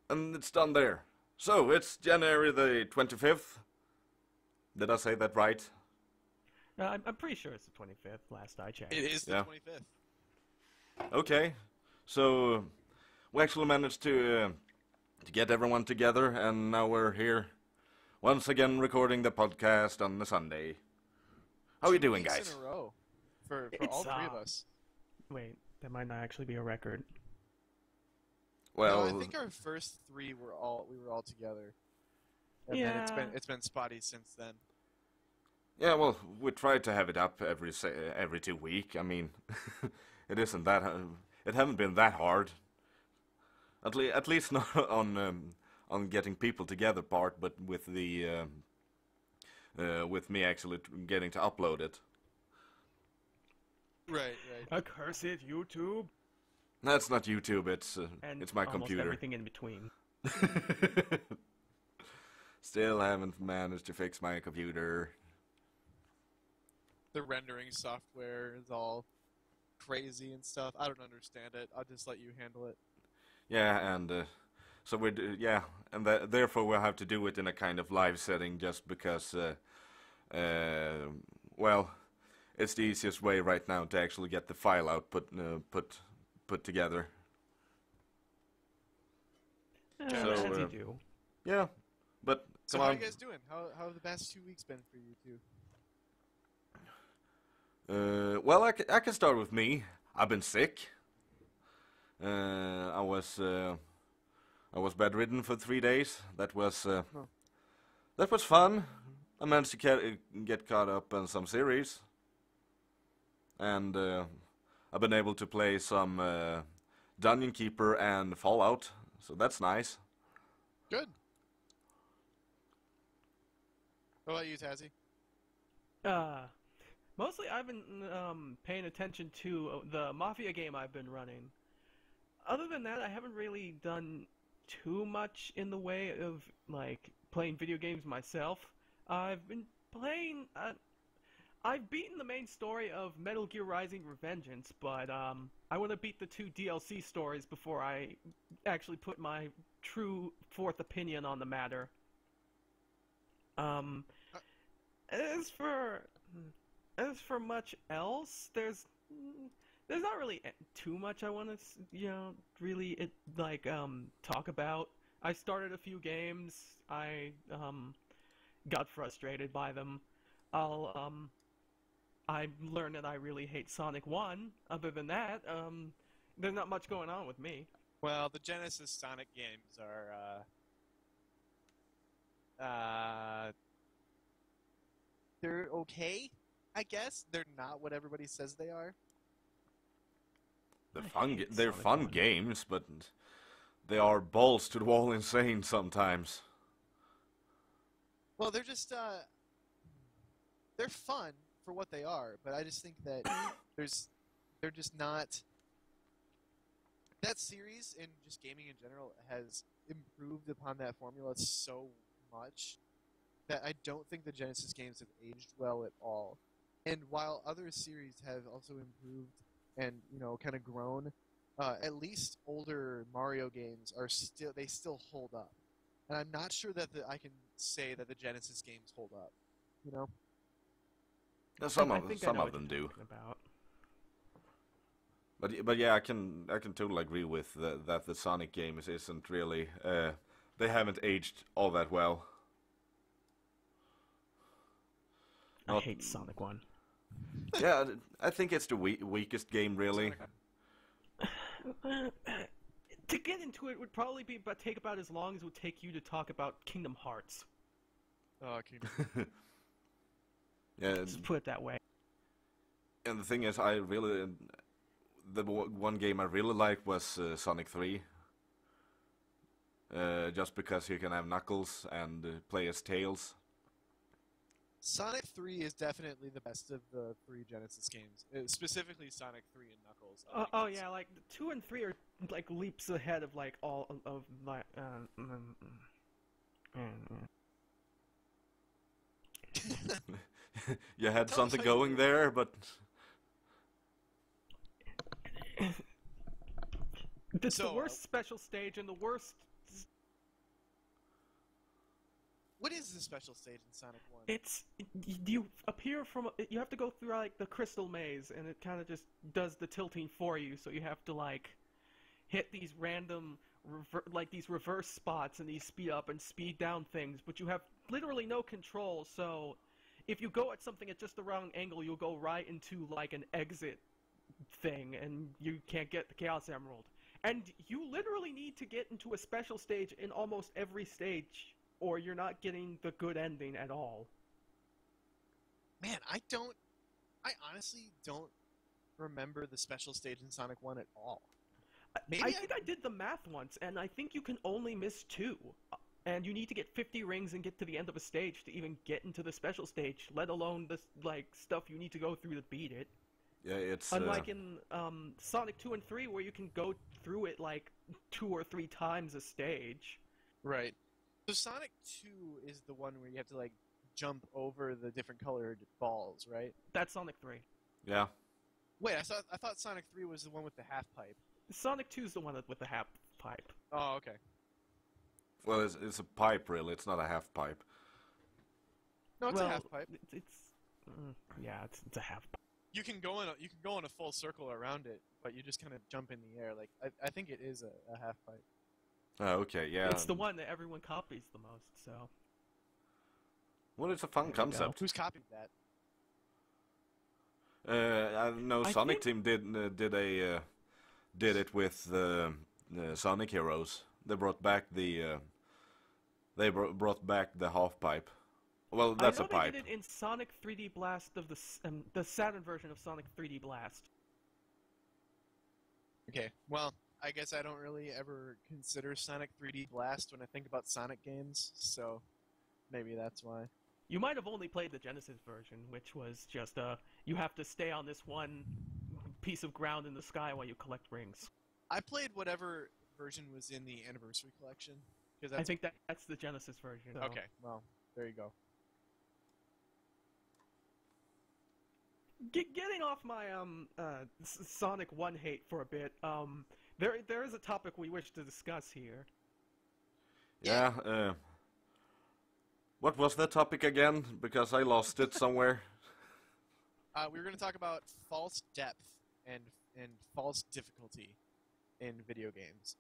and it's done there. So, it's January the 25th. Did I say that right? I'm pretty sure it's the 25th, last I checked. It is the Yeah. 25th. Okay. So, we actually managed to get everyone together, and now we're here once again recording the podcast on the Sunday. How are you doing, 2 weeks guys? in a row for It's, all three of us. Wait, that might not actually be a record. Well, No, I think our first three we were all together. And Yeah. then it's been spotty since then. yeah, well, we try to have it up every 2 weeks. I mean, it isn't that it haven't been that hard. At least not on getting people together part, but with the with me actually getting to upload it. Right. Accursed YouTube. That's not YouTube. And It's my almost computer. everything in between. Still haven't managed to fix my computer. The rendering software is all crazy and stuff. I don't understand it. I'll just let you handle it. Yeah, and so and therefore we'll have to do it in a kind of live setting, just because, well, it's the easiest way right now to actually get the file out put together. So, as you uh, do. Yeah, but So come how on. are you guys doing? How have the past 2 weeks been for you two? Well, I can start with me. I've been sick. I was bedridden for 3 days. That was fun. I managed to get caught up on some series, and I've been able to play some Dungeon Keeper and Fallout, so that's nice. Good. What about you, Tazzy? Mostly I've been paying attention to the Mafia game I've been running. Other than that, I haven't really done too much in the way of, like, playing video games myself. I've been playing... I've beaten the main story of Metal Gear Rising: Revengeance, but I want to beat the 2 DLC stories before I actually put my true fourth opinion on the matter. As for much else, there's not really too much I want to, really talk about. I started a few games. I got frustrated by them. I learned that I really hate Sonic 1. Other than that, there's not much going on with me. Well, the Genesis Sonic games are they're okay, I guess. They're not what everybody says they are. They're Sonic fun 1. games, but they are balls to the wall insane sometimes. Well, they're just they're fun for what they are, but I just think that they're just not. That series and just gaming in general has improved upon that formula so much that I don't think the Genesis games have aged well at all. And while other series have also improved and kind of grown, at least older Mario games still hold up. And I'm not sure that I can say that the Genesis games hold up. Yeah, some I think I of know what them you're do. talking about. But yeah, I can totally agree with that the Sonic games isn't really they haven't aged all that well. I Not- hate Sonic 1. Yeah, I think it's the weakest game really. To get into it would probably take about as long as it would take you to talk about Kingdom Hearts. Oh, Kingdom. Yeah, Just put it that way. and the thing is, the one game I really liked was Sonic 3. Just because you can have Knuckles and play as Tails. Sonic 3 is definitely the best of the 3 Genesis games. Specifically Sonic 3 and Knuckles. I think it's- Yeah, like 2 and 3 are like leaps ahead of like all of like. You had Tell us something how you going do it. there, but It's the So, worst special stage and the worst What is the special stage in Sonic 1? You appear from, you have to go through like the crystal maze, and it kind of just does the tilting for you, so you have to like hit these random these reverse spots and these speed up and speed down things, but you have literally no control, so if you go at something at just the wrong angle, you'll go right into like an exit thing, and you can't get the Chaos Emerald. And you literally need to get into a special stage in almost every stage, or you're not getting the good ending at all. Man, I honestly don't remember the special stage in Sonic 1 at all. I think I did the math once, and I think you can only miss 2. And you need to get 50 rings and get to the end of a stage to even get into the special stage, let alone the like stuff you need to go through to beat it. Yeah, it's unlike in Sonic 2 and 3, where you can go through it like 2 or 3 times a stage. Right. So Sonic 2 is the one where you have to like jump over the different colored balls, right? That's Sonic 3. yeah. Wait, I thought Sonic 3 was the one with the half pipe. Sonic 2 is the one with the half pipe. Oh, okay. Well, it's a pipe, really. It's not a half pipe. No, it's a half pipe. It's a half pipe. You can go in a full circle around it, but you just kind of jump in the air. Like I think it is a half pipe. Oh, okay, yeah. It's the one that everyone copies the most. So. Well, it's a fun concept. Who's copied that? I know Sonic Team did it with Sonic Heroes. They brought back the brought back the half pipe. Well, that's a pipe. I know they did it in Sonic 3D Blast of the Saturn version of Sonic 3D Blast. Okay, well, I guess I don't really ever consider Sonic 3D Blast when I think about Sonic games, so maybe that's why. You might have only played the Genesis version, which was just you have to stay on this one piece of ground in the sky while you collect rings. I played whatever version was in the Anniversary Collection. I think that's the Genesis version. So. Okay, well, there you go. Getting off my Sonic 1 hate for a bit, there is a topic we wish to discuss here. Yeah, what was that topic again? Because I lost it somewhere. We were going to talk about false depth and false difficulty in video games.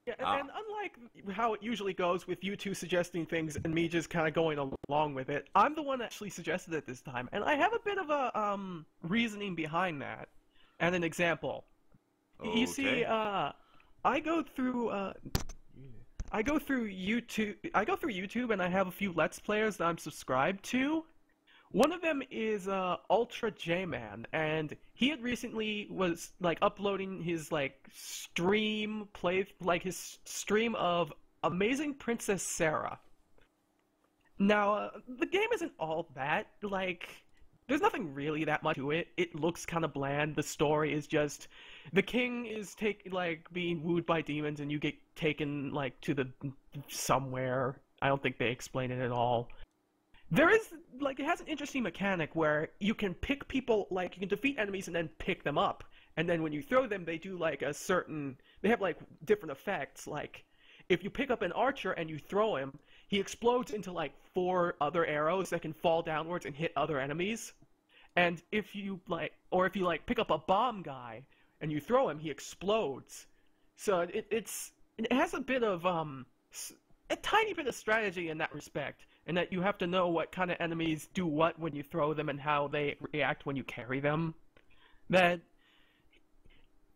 Yeah, and unlike how it usually goes with you two suggesting things and me just kind of going along with it, I'm the one that actually suggested it this time, and I have a bit of a reasoning behind that, and an example. Okay. You see, I go through YouTube, and I have a few Let's Players that I'm subscribed to. One of them is Ultra J-Man, and he had recently was like uploading his stream of Amazing Princess Sarah. Now, the game isn't all that, there's nothing really that much to it. It looks kind of bland. The story is just the king is being wooed by demons, and you get taken to the somewhere. I don't think they explain it at all. There is, it has an interesting mechanic where you can pick people, you can defeat enemies and then pick them up. And then when you throw them, they do, they have, different effects. If you pick up an archer and you throw him, he explodes into, 4 other arrows that can fall downwards and hit other enemies. And if you, pick up a bomb guy and you throw him, he explodes. So it has a bit of, a tiny bit of strategy in that respect. And that you have to know what kind of enemies do what when you throw them and how they react when you carry them. That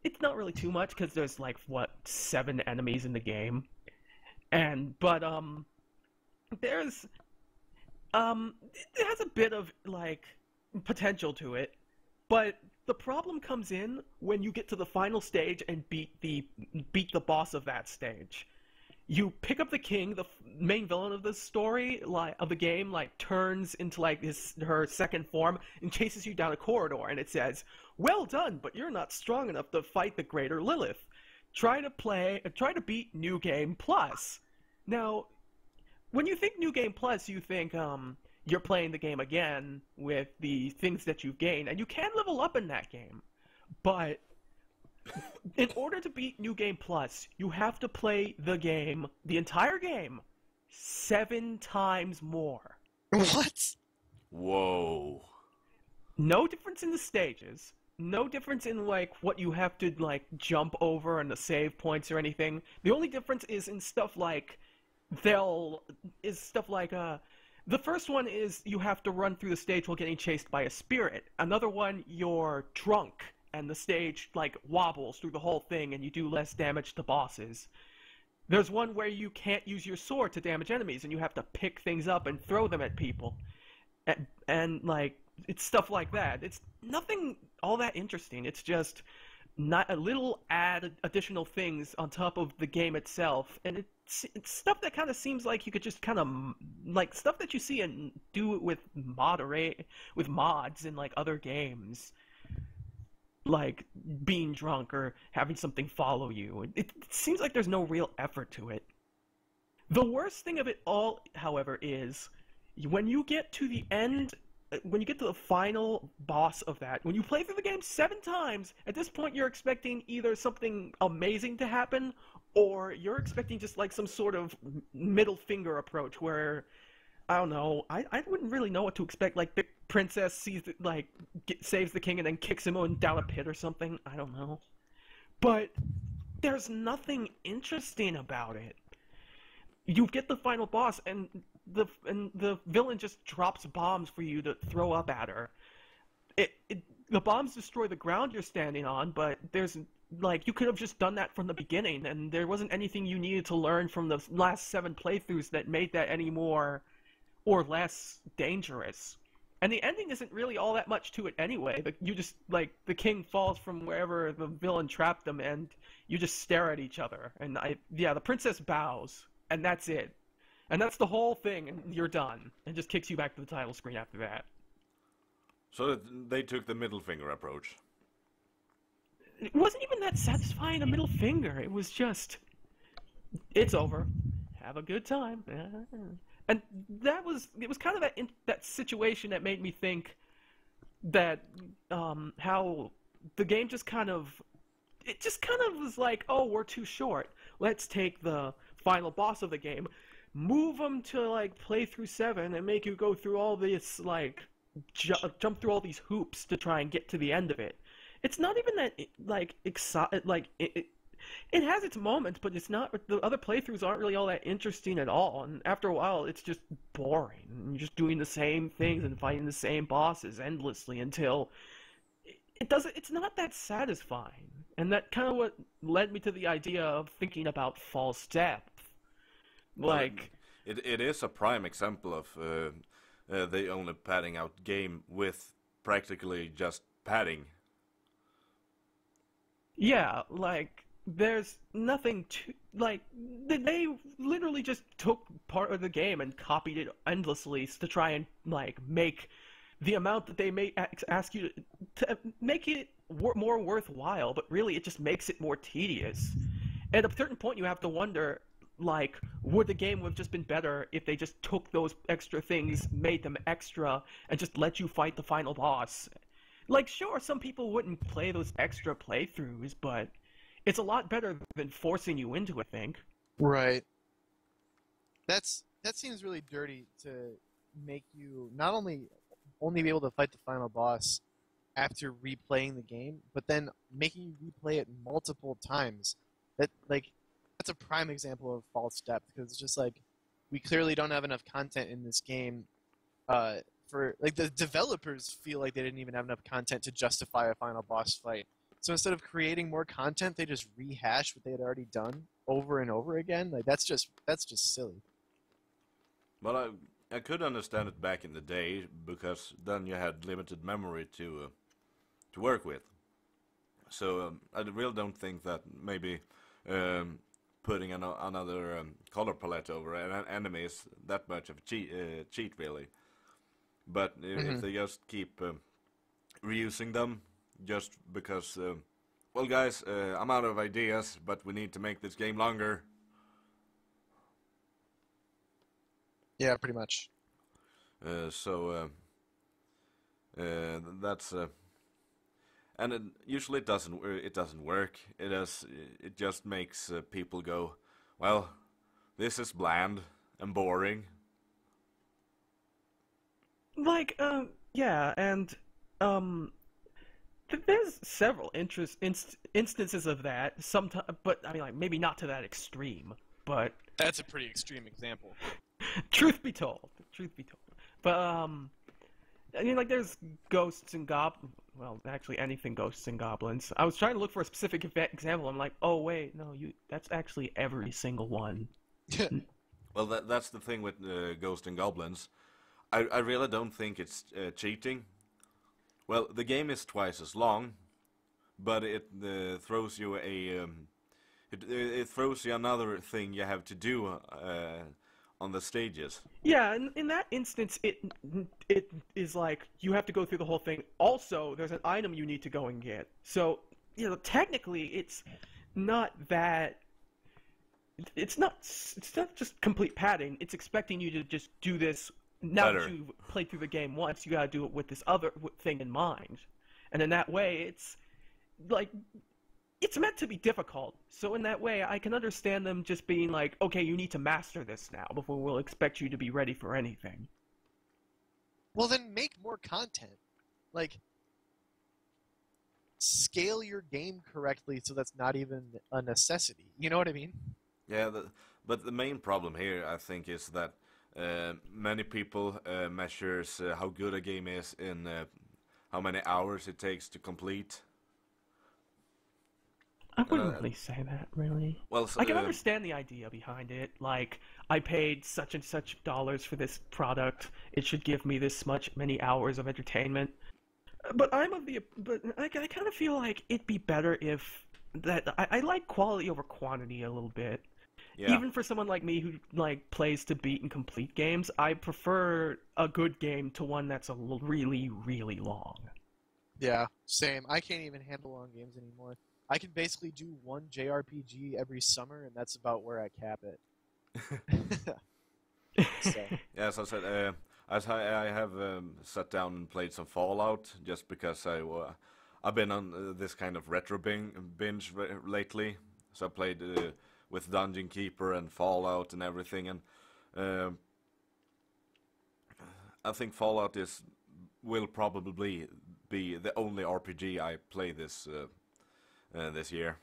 it's not really too much because there's 7 enemies in the game, but there's it has a bit of potential to it, but the problem comes in when you get to the final stage and beat the boss of that stage. You pick up the king, the main villain of the story, of the game, turns into, her second form and chases you down a corridor, and it says, "Well done, but you're not strong enough to fight the greater Lilith. Try to beat New Game Plus." Now, when you think New Game Plus, you think, you're playing the game again with the things that you've gained, and you can level up in that game, but in order to beat New Game Plus, you have to play the game, the entire game, 7 times more. What? Whoa. No difference in the stages. No difference in like what you have to like jump over and the save points or anything. The only difference is in stuff like the first one is you have to run through the stage while getting chased by a spirit. Another one, you're drunk and the stage like wobbles through the whole thing and you do less damage to bosses. There's one where you can't use your sword to damage enemies and you have to pick things up and throw them at people. And like it's stuff like that. It's nothing all that interesting. It's just not a little additional things on top of the game itself, and it's stuff that kind of seems like you could just kind of like stuff that you see and do it with mods in like other games, like being drunk or having something follow you. It seems like there's no real effort to it. The worst thing of it all, however, is when you get to the end, when you get to the final boss of that, when you play through the game 7 times, at this point you're expecting either something amazing to happen, or you're expecting just like some sort of middle finger approach where, I don't know, I wouldn't really know what to expect. Like the princess saves the king and then kicks him down a pit or something. I don't know. But there's nothing interesting about it. You get the final boss and the villain just drops bombs for you to throw up at her. The bombs destroy the ground you're standing on, but there's like you could have just done that from the beginning, and there wasn't anything you needed to learn from the last 7 playthroughs that made that any more or less dangerous. And the ending isn't really all that much to it anyway. You just like the king falls from wherever the villain trapped them, and you just stare at each other. And the princess bows, and that's it. And that's the whole thing, and you're done. And just kicks you back to the title screen after that. So they took the middle finger approach. It wasn't even that satisfying, a middle finger. It was just, it's over. Have a good time. And it was kind of that situation that made me think that how the game just kind of was like, oh, we're too short. Let's take the final boss of the game, move them to like play through 7 and make you go through all this like jump through all these hoops to try and get to the end of it. It's not even that it has its moments, but it's not. The other playthroughs aren't really all that interesting at all. And after a while, it's just boring. You're just doing the same things and fighting the same bosses endlessly until it's not that satisfying. And that kind of what led me to the idea of thinking about false depth. Like, it is a prime example of they only padding out game with practically just padding. Yeah, like there's nothing to like. They literally just took part of the game and copied it endlessly to try and like make the amount that they may ask you to make it more worthwhile. But really, it just makes it more tedious. At a certain point, you have to wonder, like, would the game have just been better if they just took those extra things, made them extra, and just let you fight the final boss? Like, sure, some people wouldn't play those extra playthroughs, but it's a lot better than forcing you into it, I think. Right. That seems really dirty to make you not only be able to fight the final boss after replaying the game, but then making you replay it multiple times. That's a prime example of false depth, because it's just like we clearly don't have enough content in this game. For like the developers feel like they didn't even have enough content to justify a final boss fight. So instead of creating more content, they just rehash what they had already done over and over again. Like that's just silly. Well, I could understand it back in the day because then you had limited memory to work with. So I really don't think that maybe putting another color palette over an enemy is that much of a cheat really. But if they just keep reusing them, just because, well, guys, I'm out of ideas, but we need to make this game longer. Yeah, pretty much. So that's, and usually it doesn't work. It just makes people go, well, this is bland, and boring. Like, yeah, and there's several instances of that. Sometimes, but I mean, like maybe not to that extreme. But That's a pretty extreme example. truth be told, but I mean, like there's ghosts and goblins. Well, actually, anything ghosts and goblins. I was trying to look for a specific example. I'm like, oh wait, no, that's actually every single one. Well, that's the thing with Ghost and Goblins. I really don't think it's cheating. Well, the game is twice as long, but it throws you it throws you another thing you have to do on the stages. Yeah, in that instance, it is like you have to go through the whole thing. Also, there's an item you need to go and get. So, technically, it's not that. It's not just complete padding. It's expecting you to just do this. Now Better. that you've played through the game once, you gotta do it with this other thing in mind. And in that way, it's like it's meant to be difficult. So in that way, I can understand them just being like, okay, you need to master this now before we'll expect you to be ready for anything. Well, then make more content. Like, scale your game correctly so that's not even a necessity. You know what I mean? Yeah, but the main problem here, I think, is that many people measures how good a game is in how many hours it takes to complete. I wouldn't really say that, really. Well, I can understand the idea behind it. Like, I paid such and such dollars for this product. It should give me this many hours of entertainment. But I kind of feel like it'd be better if I like quality over quantity a little bit. yeah. Even for someone like me who like plays to beat and complete games, I prefer a good game to one that's really, really long. Yeah, same. I can't even handle long games anymore. I can basically do one JRPG every summer, and that's about where I cap it. So. Yeah, as I said, I have sat down and played some Fallout just because I've been on this kind of retro binge lately. So I played with Dungeon Keeper and Fallout and everything, and I think Fallout will probably be the only RPG I play this year.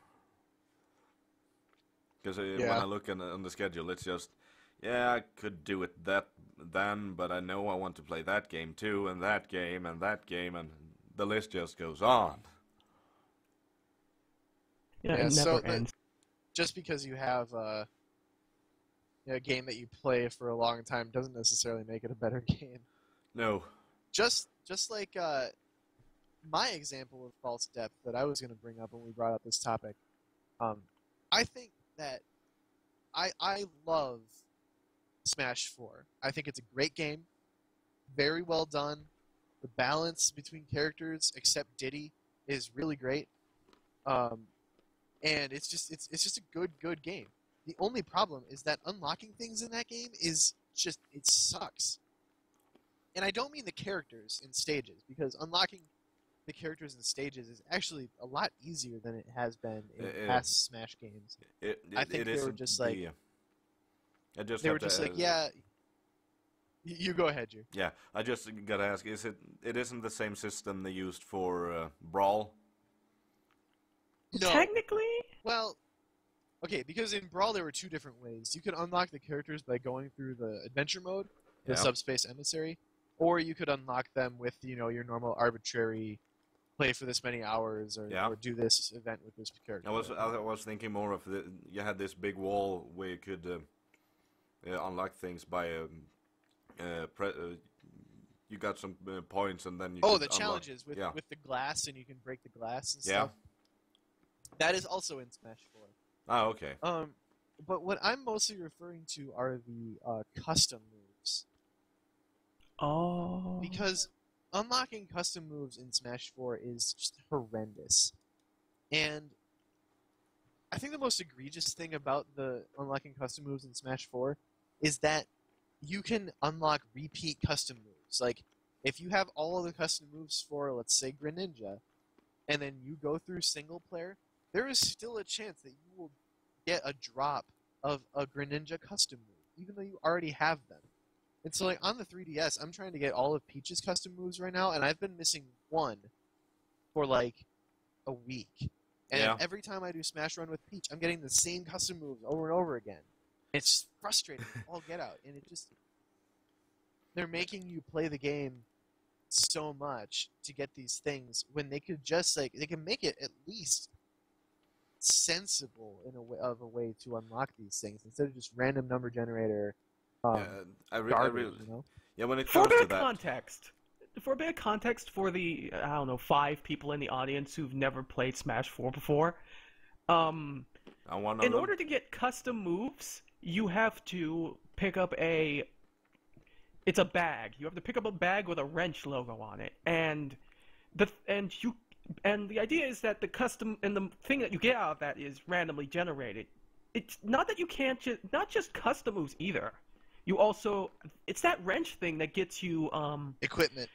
Because when I look on the schedule, it's just, yeah, I could do it then, but I know I want to play that game too, and that game, and that game, and the list just goes on. Yeah, it so never ends. just because you have a game that you play for a long time doesn't necessarily make it a better game. No. Just like my example of false depth that I was going to bring up when we brought up this topic. I think that I love Smash 4. I think it's a great game, very well done. The balance between characters, except Diddy, is really great. And it's just a good game. The only problem is that unlocking things in that game is just, it sucks. And I don't mean the characters in stages, because unlocking the characters in stages is actually a lot easier than it has been in past Smash games. I think they were just like, yeah. You go ahead, Drew. Yeah, I just gotta ask: it isn't the same system they used for Brawl? No. Technically? Well, okay, because in Brawl there were two different ways. You could unlock the characters by going through the adventure mode, the Subspace Emissary, or you could unlock them with, your normal arbitrary play for this many hours or do this event with this character. I was thinking more of you had this big wall where you could unlock things by you got some points and then you could the challenges with the glass, and you can break the glass and stuff. That is also in Smash 4. Oh, okay. But what I'm mostly referring to are the custom moves. Oh. Because unlocking custom moves in Smash 4 is just horrendous. And I think the most egregious thing about the unlocking custom moves in Smash 4 is that you can unlock repeat custom moves. Like, if you have all of the custom moves for, let's say, Greninja, and then you go through single player, there is still a chance that you will get a drop of a Greninja custom move. even though you already have them. And so, like, on the 3DS, I'm trying to get all of Peach's custom moves right now, and I've been missing one for, like, a week. And Yeah. every time I do Smash Run with Peach, I'm getting the same custom moves over and over again. It's frustrating. All get out. And it just... They're making you play the game so much to get these things when they could just, like... They can make it at least sensible in a way to unlock these things instead of just random number generator I garbage, really, you know? yeah, when it For a comes bit to of that, context, for a bit of context for the, I don't know, 5 people in the audience who've never played Smash 4 before, I'm one of in them. order to get custom moves, you have to pick up it's a bag. You have to pick up a bag with a wrench logo on it, and the idea is that the custom and the thing that you get out of that is randomly generated. It's not that you can't not just custom moves either. You also, it's that wrench thing that gets you equipment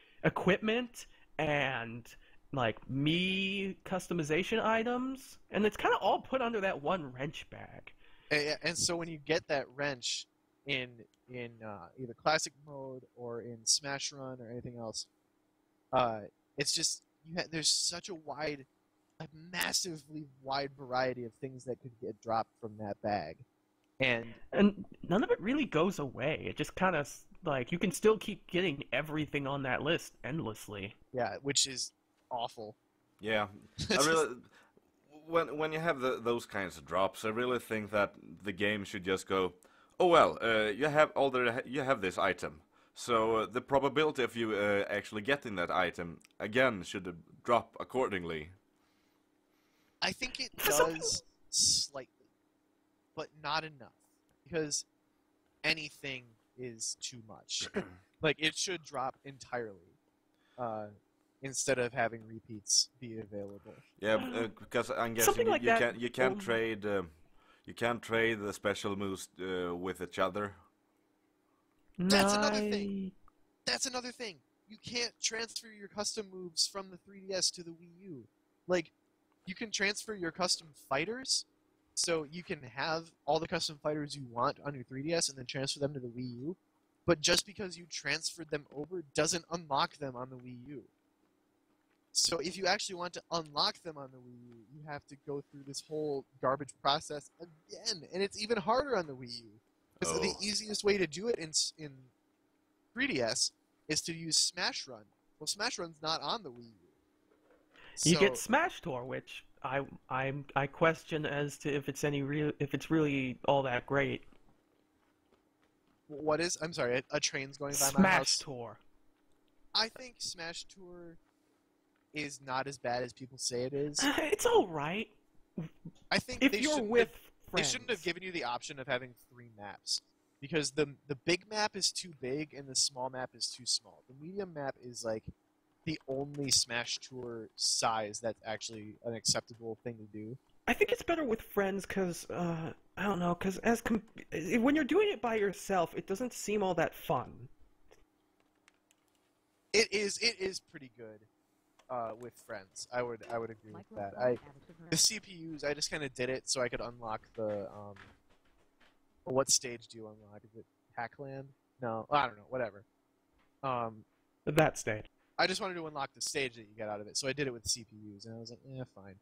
and like customization items, and it's kind of all put under that one wrench bag. And so when you get that wrench in either classic mode or in Smash Run or anything else, it's just there's such a massively wide variety of things that could get dropped from that bag. And none of it really goes away. It just kind of, like, you can still keep getting everything on that list endlessly. Yeah, which is awful. Yeah, I really, when you have those kinds of drops, I really think that the game should just go, oh well, you have this item, so the probability of you actually getting that item again should drop accordingly. I think it does slightly, but not enough, because anything is too much. Like, it should drop entirely, instead of having repeats be available. Yeah, because I'm guessing Something like that. you can't trade the special moves with each other. That's another thing. That's another thing. You can't transfer your custom moves from the 3DS to the Wii U. Like, you can transfer your custom fighters, so you can have all the custom fighters you want on your 3DS and then transfer them to the Wii U, but just because you transferred them over doesn't unlock them on the Wii U. So if you actually want to unlock them on the Wii U, you have to go through this whole garbage process again, and it's even harder on the Wii U. Because the easiest way to do it in 3DS is to use Smash Run. Well, Smash Run's not on the Wii U. You get Smash Tour, which I question as to if it's really all that great. What is? I'm sorry, a train's going by Smash my house. Tour. I think Smash Tour is not as bad as people say it is. It's all right. I think if you're with they friends. shouldn't have given you the option of having 3 maps, because the big map is too big and the small map is too small. The medium map is like the only Smash Tour size that's actually an acceptable thing to do. I think it's better with friends because, I don't know, because when you're doing it by yourself, it doesn't seem all that fun. It is pretty good with friends. I would agree with that. The CPUs, I just kind of did it so I could unlock the what stage do you unlock? Is it Pac-Land? No, I don't know. Whatever. That stage. I just wanted to unlock the stage that you get out of it, so I did it with CPUs, and I was like, fine.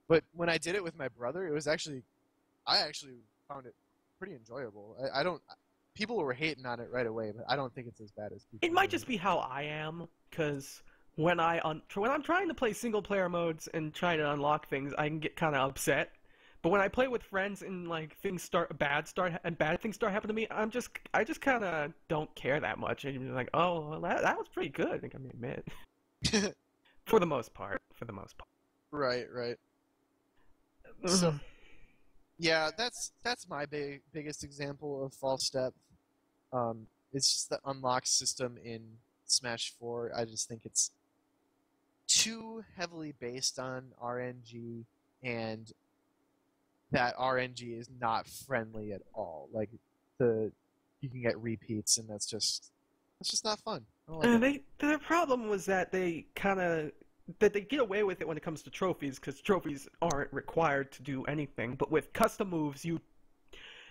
But when I did it with my brother, I actually found it pretty enjoyable. People were hating on it right away, but I don't think it's as bad as people. It might just be how I am, because when I'm trying to play single player modes and trying to unlock things, I can get kind of upset. But when I play with friends and like bad things start happening to me, I just kind of don't care that much. And you're like, oh, well, that was pretty good. I think I may admit. For the most part. Right. So, yeah, that's my biggest example of false step. It's just the unlock system in Smash 4. I just think it's too heavily based on RNG, and that RNG is not friendly at all. Like, you can get repeats, and that's just not fun. I don't like it. Their problem was that they get away with it when it comes to trophies, because trophies aren't required to do anything. But with custom moves,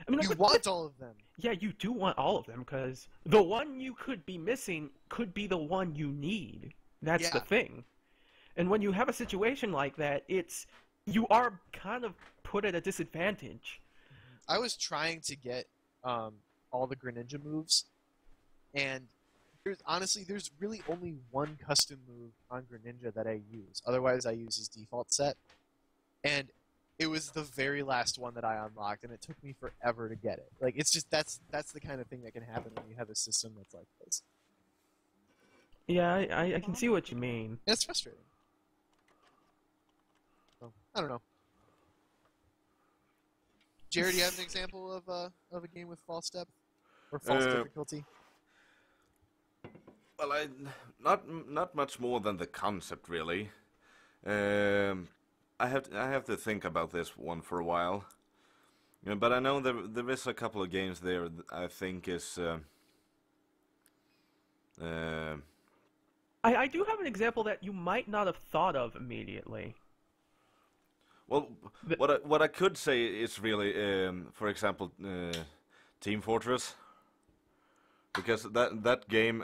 I mean, You but want all of them. yeah, you do want all of them because the one you could be missing could be the one you need. That's the Yeah. thing. And when you have a situation like that, you are kind of put at a disadvantage. I was trying to get all the Greninja moves, and there's really only one custom move on Greninja that I use. Otherwise, I use his default set, and it was the very last one that I unlocked, and it took me forever to get it. Like, it's just that's the kind of thing that can happen when you have a system that's like this. Yeah, I can see what you mean. And it's frustrating. So, I don't know. Jared, do you have an example of a game with false depth or false difficulty? Well, not much more than the concept, really. I have to think about this one for a while. Yeah, but I know there is a couple of games there that I think is. I do have an example that you might not have thought of immediately. Well, what I could say is really, for example, Team Fortress, because that game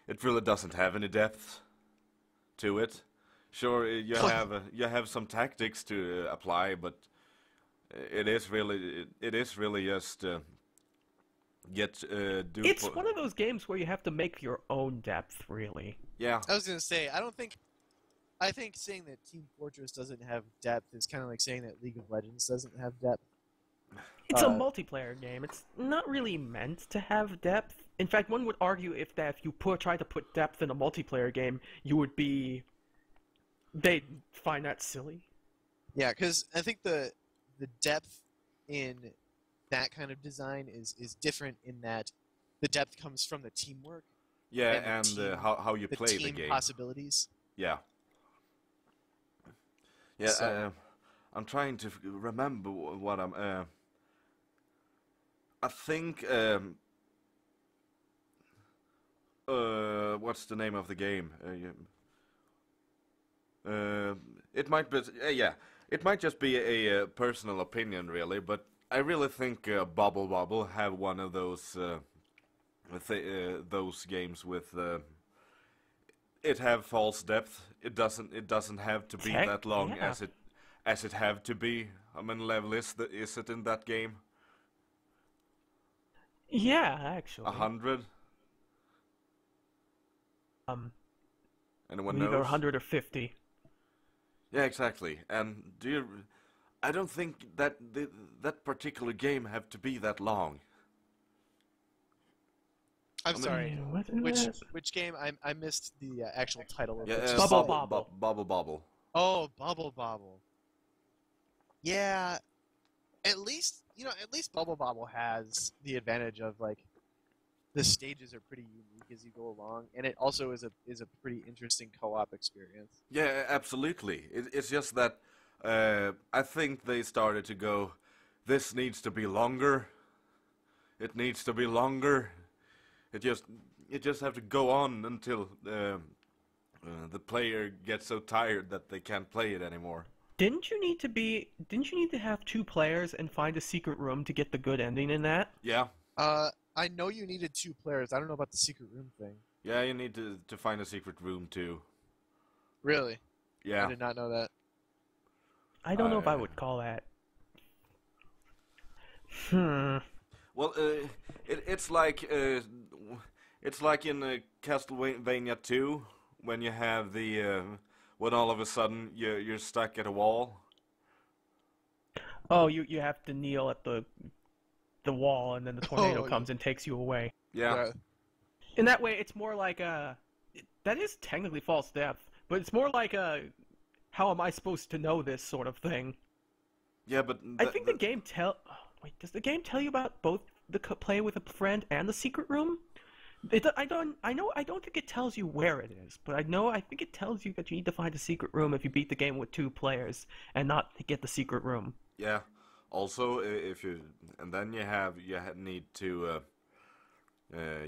it really doesn't have any depth to it. Sure, you have some tactics to apply, but it is really just It's one of those games where you have to make your own depth, really. Yeah. I was gonna say I think saying that Team Fortress doesn't have depth is kind of like saying that League of Legends doesn't have depth. It's a multiplayer game. It's not really meant to have depth. In fact, one would argue if you try to put depth in a multiplayer game, they'd find that silly. Yeah, because I think the depth in that kind of design is different in that the depth comes from the teamwork. Yeah, and how you play the game. Possibilities. Yeah. Yeah, So- I'm trying to remember what I'm. I think. What's the name of the game? It might be. Yeah, it might just be a personal opinion, really. But I really think Bubble Bobble have one of those games with. It have false depth. It doesn't have to be that long as it have to be. How many level is it in that game? Yeah, actually. 100. Anyone Either knows? 100 or 50. Yeah, exactly. And I don't think that that particular game have to be that long. I'm sorry. What Which game? I missed the actual title of Yeah, it. Bubble Bobble. Bubble Bobble. Oh, Bubble Bobble. Yeah, at least Bubble Bobble has the advantage of like the stages are pretty unique as you go along, and it also is a pretty interesting co-op experience. Yeah, absolutely. It's just that I think they started to go. This needs to be longer. It needs to be longer. It just have to go on until the player gets so tired that they can't play it anymore. Didn't you need to have 2 players and find a secret room to get the good ending in that? Yeah. I know you needed 2 players. I don't know about the secret room thing. Yeah, you need to find a secret room too. Really? Yeah. I did not know that. I don't know if I would call that. Well, it's like in Castlevania 2 when you have the when all of a sudden you're stuck at a wall. Oh, you have to kneel at the wall, and then the tornado Oh, comes and takes you away. Yeah. In that way, it's more like that is technically false depth, but it's more like how am I supposed to know this sort of thing. Yeah, but I think the game wait, does the game tell you about both the play with a friend and the secret room? I don't think it tells you where it is, but I think it tells you that you need to find a secret room if you beat the game with 2 players and not to get the secret room. Yeah. Also, if you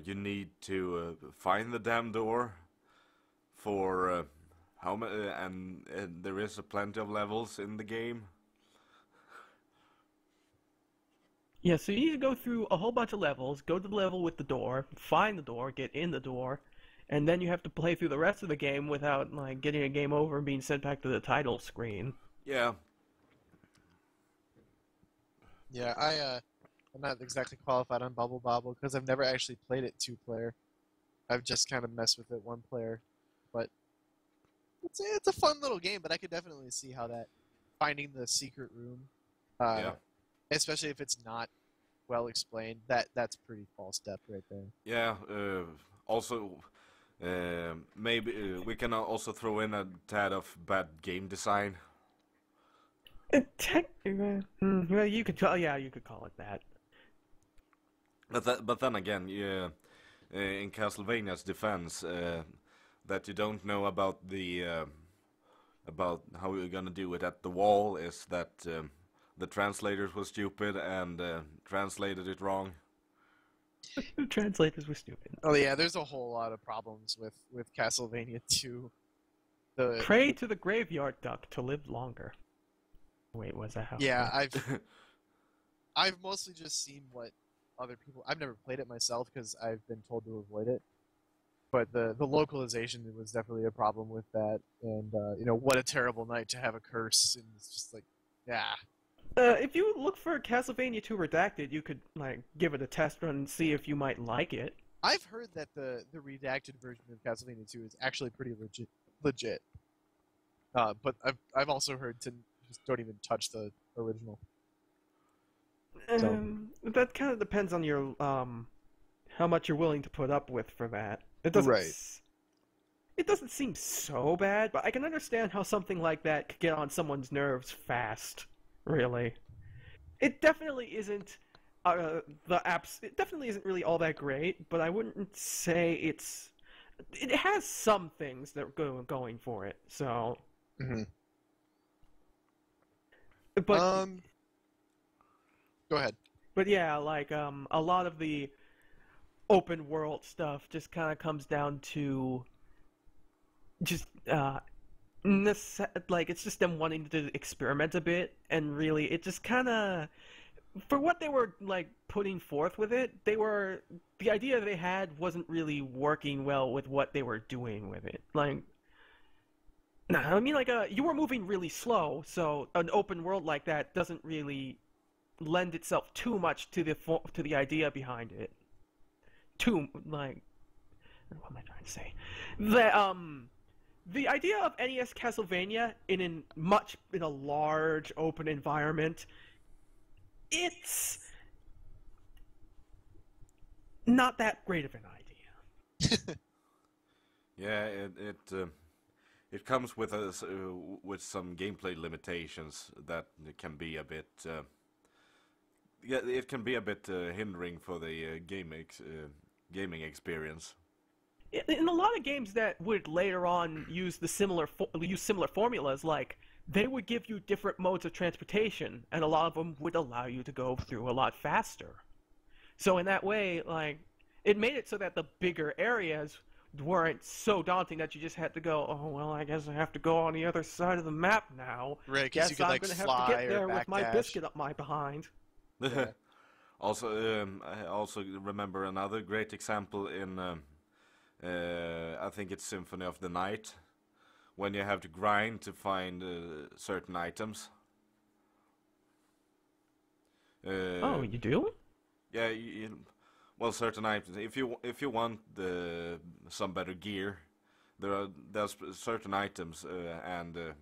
need to find the damn door for how many, and there is plenty of levels in the game. Yeah, so you need to go through a whole bunch of levels, go to the level with the door, find the door, get in the door, and then you have to play through the rest of the game without like getting a game over and being sent back to the title screen. Yeah. Yeah, I'm not exactly qualified on Bubble Bobble because I've never actually played it 2-player. I've just kind of messed with it 1-player, but it's a fun little game. But I could definitely see how that finding the secret room, Yeah. especially if it's not well explained, that's a pretty false step right there. Yeah. Also, maybe we can also throw in a tad of bad game design. Well, you could you could call it that. But then again, yeah, in Castlevania's defense, that you don't know about the about how you're gonna do it at the wall is that the translators were stupid and translated it wrong. The translators were stupid. Oh yeah, there's a whole lot of problems with Castlevania 2. Pray to the graveyard duck to live longer. Wait, was that how? Yeah, I've mostly just seen what other people. I've never played it myself because I've been told to avoid it. But the localization was definitely a problem with that, and what a terrible night to have a curse, and it's just like, yeah. If you look for Castlevania 2 Redacted, you could like give it a test run and see if you might like it. I've heard that the redacted version of Castlevania 2 is actually pretty legit. But I've also heard to just don't even touch the original. That kind of depends on your how much you're willing to put up with for that. It doesn't. Right. It doesn't seem so bad, but I can understand how something like that could get on someone's nerves fast. Really, it definitely isn't. It definitely isn't really all that great, but I wouldn't say it's. It has some things that are going for it. So. Mm-hmm. But go ahead. But yeah, like a lot of the open world stuff just kind of comes down to just like it's just them wanting to experiment a bit, and really it just kind of for what they were like putting forth with it, the idea they had wasn't really working well with what they were doing with it. Like, no, I mean like you were moving really slow, so an open world like that doesn't really lend itself too much to the idea behind it. Too like, what am I trying to say? The idea of NES Castlevania in a large open environment, it's not that great of an idea. Yeah, it comes with with some gameplay limitations that can be a bit. Yeah, it can be a bit hindering for the gaming experience. In a lot of games that would later on use similar formulas, like they would give you different modes of transportation, and a lot of them would allow you to go through a lot faster. So in that way, like it made it so that the bigger areas weren't so daunting that you just had to go, oh well, I guess I have to go on the other side of the map now. Right, because Guess you could I'm like gonna fly have to get there or with my backdash. biscuit up my behind. Yeah. Also, I also remember another great example in, I think it's Symphony of the Night, when you have to grind to find certain items. Oh, you do? Yeah, well, certain items. If you want some better gear, there's certain items and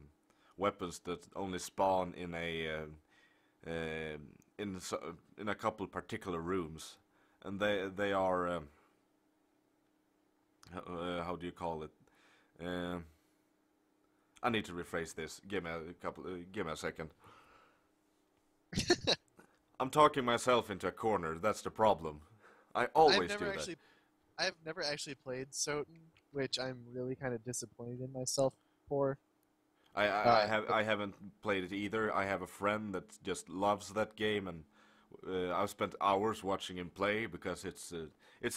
weapons that only spawn in in a couple particular rooms, and they are how do you call it? I need to rephrase this. Give me a second. I'm talking myself into a corner. That's the problem. I always do that. I've never actually played Soten, which I'm really kind of disappointed in myself for. I haven't played it either. I have a friend that just loves that game, and I've spent hours watching him play because it's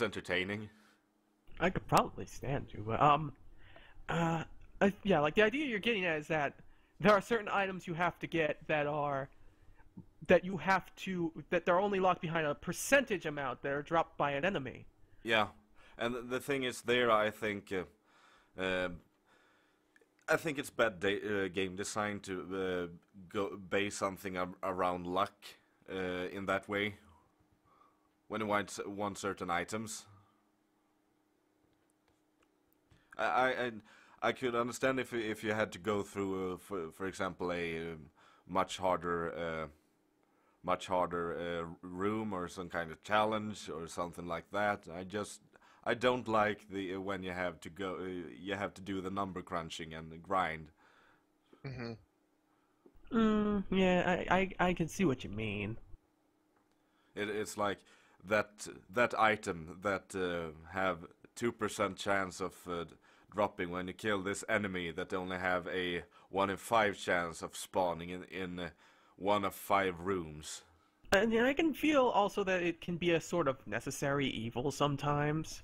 entertaining. I could probably stand to, but yeah, like the idea you're getting at is that there are certain items you have to get that are that you have to that they're only locked behind a percentage amount that are dropped by an enemy. Yeah, and the thing is, there uh, I think it's bad game design to go base something around luck in that way when you want certain items. I, I I I could understand if you had to go through, for example, a much harder room or some kind of challenge or something like that. I don't like the when you have to go you have to do the number crunching and the grind. Hmm. Yeah, I can see what you mean. It's like that item that have 2% chance of dropping when you kill this enemy that only have a 1 in 5 chance of spawning in one of 5 rooms. And I can feel also that it can be a sort of necessary evil sometimes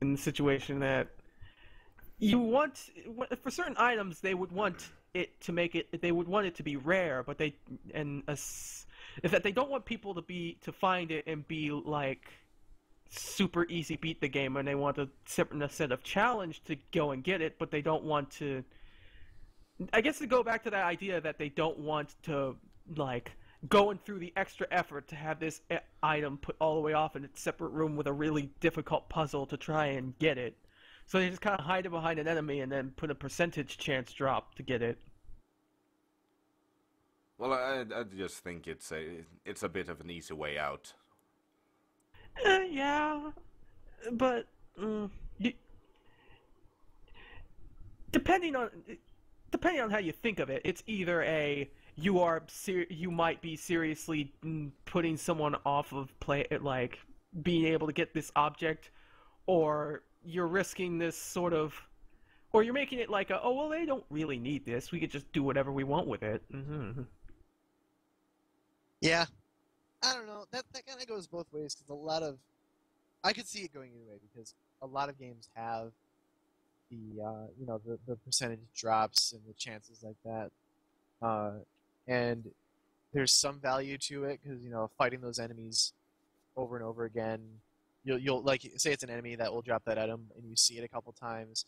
in the situation that you want for certain items they would want it to make it they would want it to be rare, but they and if that they don't want people to find it and be like super easy beat the game, and they want a set of challenge to go and get it, but they don't want to. I guess to go back to that idea that they don't want to like going through the extra effort to have this item put all the way off in a separate room with a really difficult puzzle to try and get it. So they just kind of hide it behind an enemy and then put a percentage chance drop to get it. Well, I just think it's a bit of an easy way out. Yeah, but you, depending on depending on how you think of it, it's either you might be seriously putting someone off of play like being able to get this object, or you're risking this sort of, or you're making it like oh well, they don't really need this, we could just do whatever we want with it. Yeah, I don't know. That kind of goes both ways because I could see it going either way because a lot of games have the percentage drops and the chances like that, and there's some value to it because fighting those enemies over and over again, you'll like say it's an enemy that will drop that item and you see it a couple times,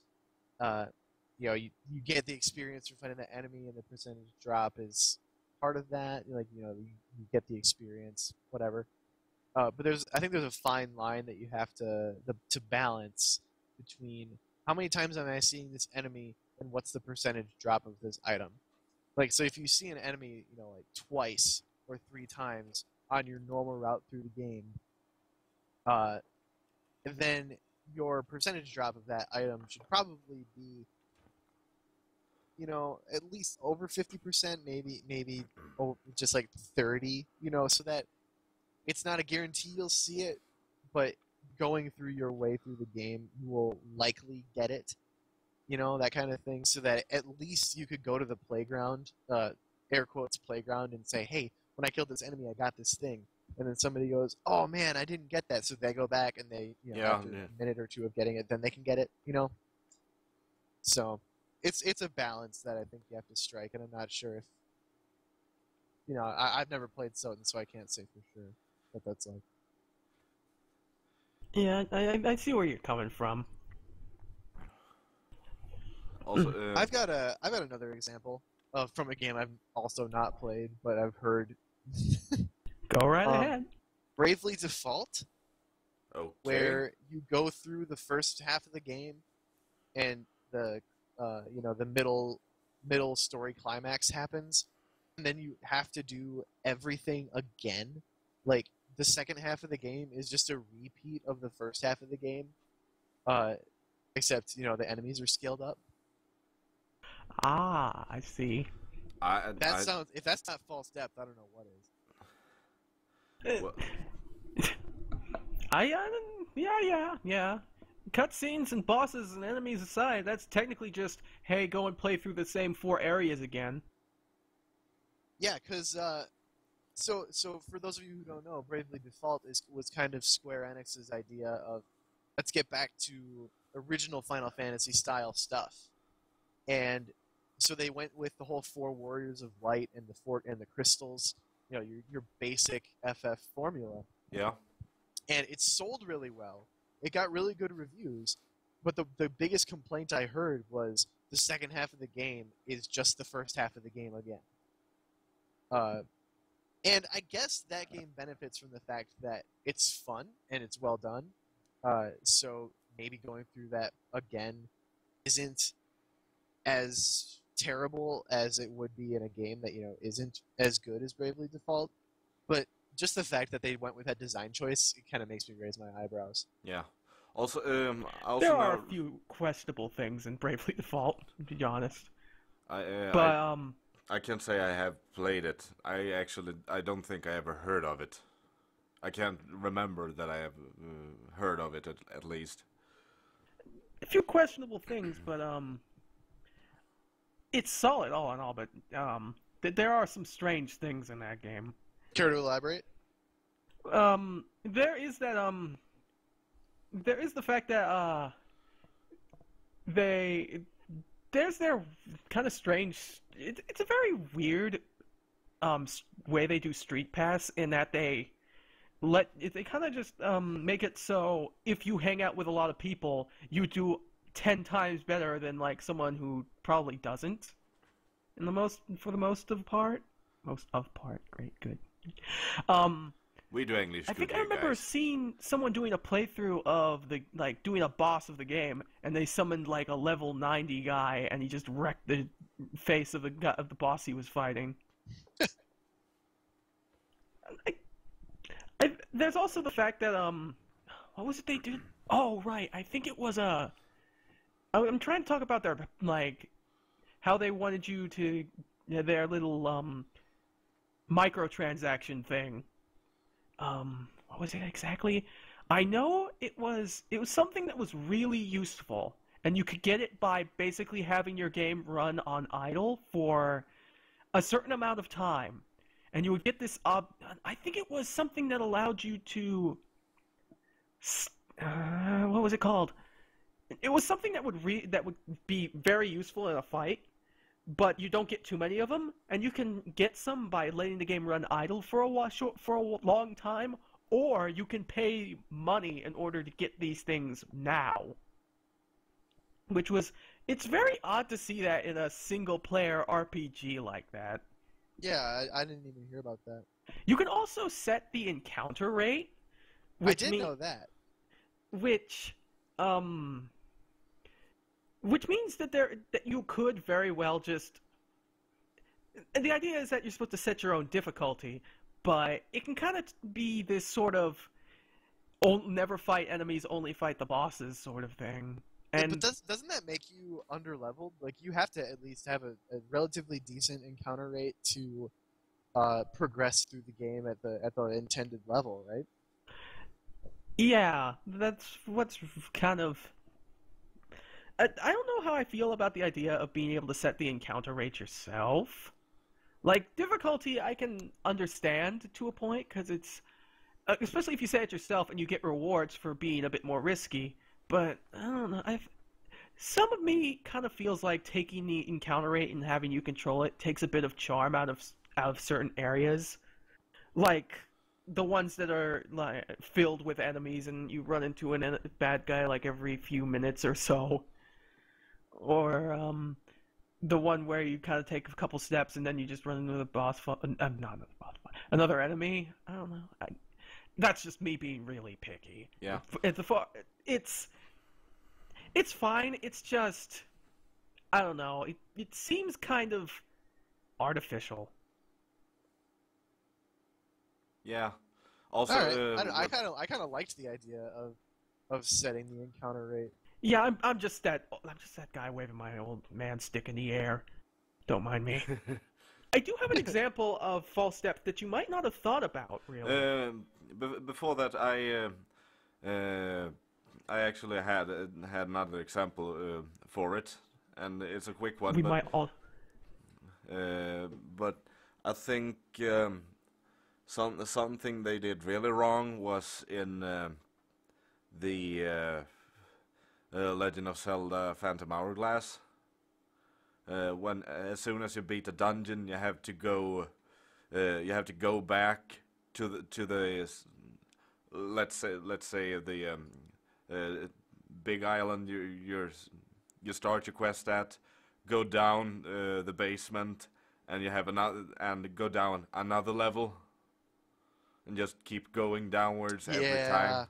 you get the experience for fighting the enemy and the percentage drop is part of that. You get the experience, whatever. But I think there's a fine line that you have to balance between how many times am I seeing this enemy and what's the percentage drop of this item. Like, so if you see an enemy, like twice or 3 times on your normal route through the game, then your percentage drop of that item should probably be, at least over 50%, maybe just like 30, so that it's not a guarantee you'll see it, but going through your way through the game, you will likely get it, that kind of thing, so that at least you could go to the playground, air quotes playground, and say, hey, when I killed this enemy, I got this thing. And then somebody goes, oh man, I didn't get that. So they go back and they, after a minute or two of getting it, then they can get it, So it's a balance that I think you have to strike, and I'm not sure if, I've never played Soten, so I can't say for sure what that's like. Yeah, I see where you're coming from. Also, I've got another example from a game I've also not played, but I've heard. Go right ahead. Bravely Default, okay. where you go through the first half of the game, and the middle story climax happens, and then you have to do everything again. Like, the second half of the game is just a repeat of the first half of the game, except the enemies are scaled up. Ah, I see. Sounds, if that's not false depth, I don't know what is. Well, Yeah. Cutscenes and bosses and enemies aside, that's technically just, hey, go and play through the same 4 areas again. Yeah, because so for those of you who don't know, Bravely Default was kind of Square Enix's idea of let's get back to original Final Fantasy style stuff, and so they went with the whole 4 Warriors of Light and the crystals, your basic FF formula, Yeah. and it sold really well. It got really good reviews, but the biggest complaint I heard was the second half of the game is just the first half of the game again. And I guess that game benefits from the fact that it's fun and it's well done. So maybe going through that again isn't as terrible as it would be in a game that isn't as good as Bravely Default. But just the fact that they went with that design choice, it kind of makes me raise my eyebrows. Yeah. Also, I also There are know a few questionable things in Bravely Default, to be honest. I can't say I have played it. I don't think I ever heard of it. I can't remember that I have heard of it at least. a few questionable things, but it's solid all in all. But there are some strange things in that game. Care to elaborate? There is the fact that there's their kind of strange. It's a very weird way they do Street Pass in that they kind of just make it so if you hang out with a lot of people, you do 10 times better than like someone who probably doesn't. For the most of part, great, good. We do English. I think good I here, remember guys. seeing someone doing a playthrough of doing a boss of the game, and they summoned like a level 90 guy, and he just wrecked the face of the boss he was fighting. There's also the fact that what was it they did? Oh right, I think it was I'm trying to talk about their how they wanted you to their little microtransaction thing. What was it exactly? I know it was something that was really useful, and you could get it by basically having your game run on idle for a certain amount of time, and you would get this. I think it was something that allowed you to. What was it called? It was something that would be very useful in a fight, but you don't get too many of them, and you can get some by letting the game run idle for a long time, or you can pay money in order to get these things now. It's very odd to see that in a single-player RPG like that. Yeah, I didn't even hear about that. You can also set the encounter rate. I did know that. Which means that you could very well just. And the idea is that you're supposed to set your own difficulty, but it can kind of be this sort of never fight enemies, only fight the bosses sort of thing. But doesn't that make you underleveled? Like you have to at least have a relatively decent encounter rate to progress through the game at the intended level, right? Yeah, that's what's kind of. I don't know how I feel about the idea of being able to set the encounter rate yourself. Like, difficulty I can understand to a point, because it's... especially if you set it yourself and you get rewards for being a bit more risky. But, I don't know, some of me kind of feels like taking the encounter rate and having you control it takes a bit of charm out of certain areas. Like, the ones that are like filled with enemies and you run into a bad guy like every few minutes or so. Or the one where you kind of take a couple steps and then you just run into the boss fight. Not another boss fight. Another enemy. I don't know. That's just me being really picky. Yeah. It's fine. It's just I don't know. It seems kind of artificial. Yeah. Also, I kind of liked the idea of setting the encounter rate. Yeah, I'm just that guy waving my old man stick in the air. Don't mind me. I do have an example of false step that you might not have thought about, really. Before that, I actually had another example for it, and it's a quick one. We might all. But I think something they did really wrong was in the Legend of Zelda Phantom Hourglass. As soon as you beat a dungeon, you have to go you have to go back to the let's say the big island you start your quest at, go down the basement, and you have another and go down another level, and just keep going downwards every time.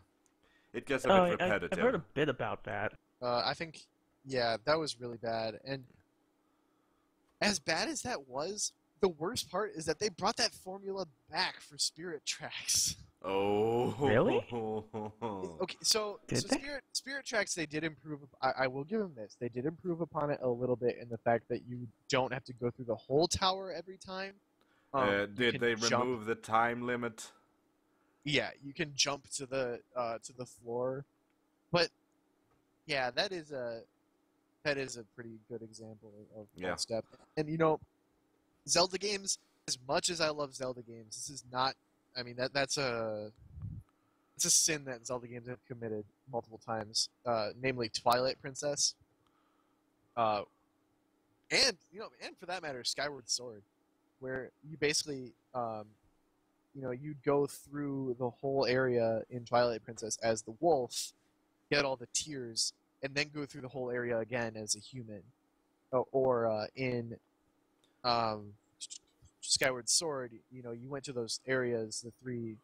It gets a bit repetitive. I've heard a bit about that. I think, yeah, that was really bad. And as bad as that was, the worst part is that they brought that formula back for Spirit Tracks. Oh, really? Okay, so Spirit Tracks, they did improve. I will give them this. They did improve upon it a little bit in the fact that you don't have to go through the whole tower every time. Did they remove the time limit? Yeah, you can jump to the floor, but yeah, that is a pretty good example of one step. And Zelda games, as much as I love Zelda games, this is not. I mean, that's a sin that Zelda games have committed multiple times, namely Twilight Princess, and for that matter, Skyward Sword, where you basically you'd go through the whole area in Twilight Princess as the wolf, get all the tears, and then go through the whole area again as a human. Or in Skyward Sword, you went to those areas, the three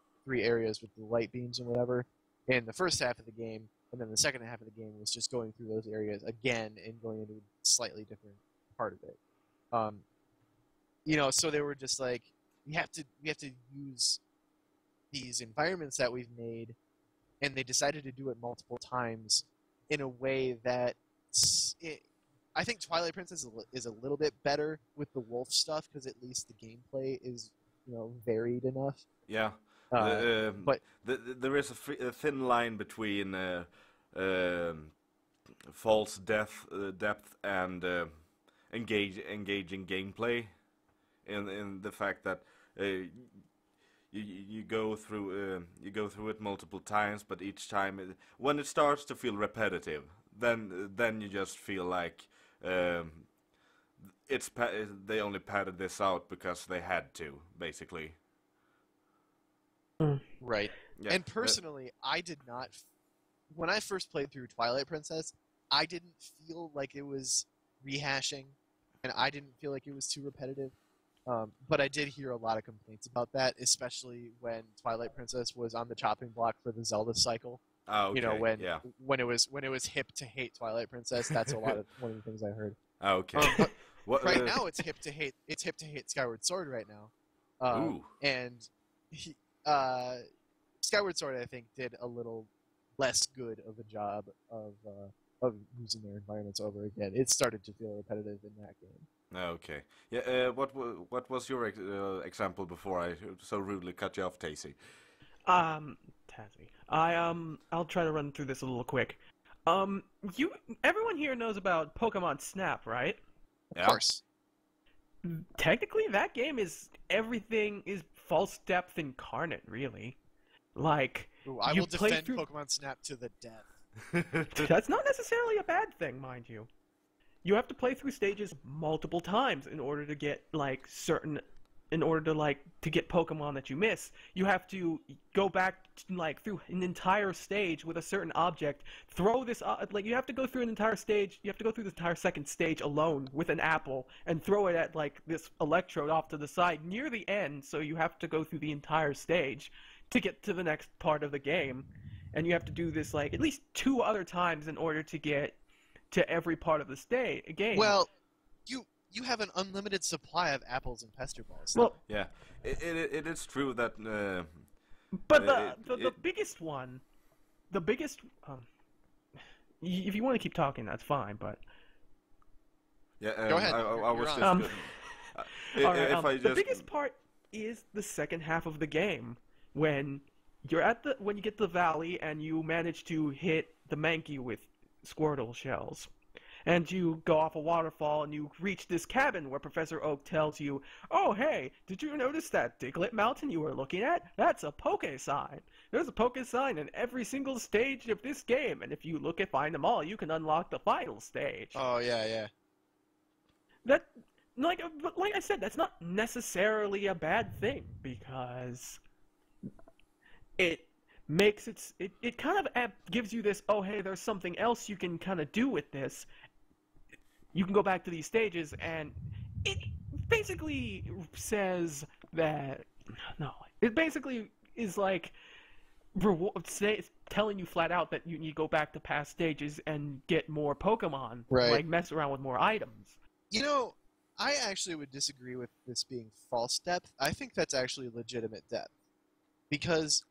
areas with the light beams and whatever, in the first half of the game, and then the second half of the game was just going through those areas again and going into a slightly different part of it. So they were just like, we have to use these environments that we've made, and they decided to do it multiple times in a way that I think Twilight Princess is a little bit better with the wolf stuff because at least the gameplay is varied enough. Yeah, but there is a thin line between false depth and engaging gameplay, in the fact that you go through it multiple times, but each time when it starts to feel repetitive, then you just feel like they only padded this out because they had to, basically. Right. Yeah. And personally, I did not. When I first played through Twilight Princess, I didn't feel like it was rehashing, and I didn't feel like it was too repetitive. But I did hear a lot of complaints about that, especially when Twilight Princess was on the chopping block for the Zelda cycle. Oh, okay. When it was hip to hate Twilight Princess. That's one of the things I heard. Okay. But right now, it's hip to hate Skyward Sword right now. Ooh. And Skyward Sword, I think, did a little less good of a job of using their environments over again. It started to feel repetitive in that game. Okay. Yeah. What was your example before I so rudely cut you off, Tacy? Tazzy. I'll try to run through this a little quick. Everyone here knows about Pokemon Snap, right? Of course. Technically, that game is false depth incarnate, really. Like, ooh, I will defend Pokemon Snap to the death. That's not necessarily a bad thing, mind you. You have to play through stages multiple times in order to get to get Pokemon that you miss. You have to go back through an entire stage with a certain object. Throw this you have to go through an entire stage. You have to go through the entire second stage alone with an apple and throw it at this electrode off to the side near the end. So you have to go through the entire stage to get to the next part of the game, and you have to do this at least 2 other times in order to get to every part of the game. Well, you have an unlimited supply of apples and pester balls. Well, yeah, it is true that. But the biggest one, if you want to keep talking, that's fine. But yeah, go ahead. I was just. The biggest part is the second half of the game when you get to the valley and you manage to hit the Mankey with Squirtle shells. And you go off a waterfall and you reach this cabin where Professor Oak tells you, oh, hey, did you notice that Diglett Mountain you were looking at? That's a Poke Sign. There's a Poke Sign in every single stage of this game, and if you find them all, you can unlock the final stage. Oh, yeah. but like I said, that's not necessarily a bad thing because it makes it kind of gives you this, oh hey, there's something else you can kind of do with this. You can go back to these stages, and it basically says that no, it basically is like telling you flat out that you need to go back to past stages and get more Pokemon, Right. like mess around with more items. You know, I actually would disagree with this being false depth. I think that's actually legitimate depth. Because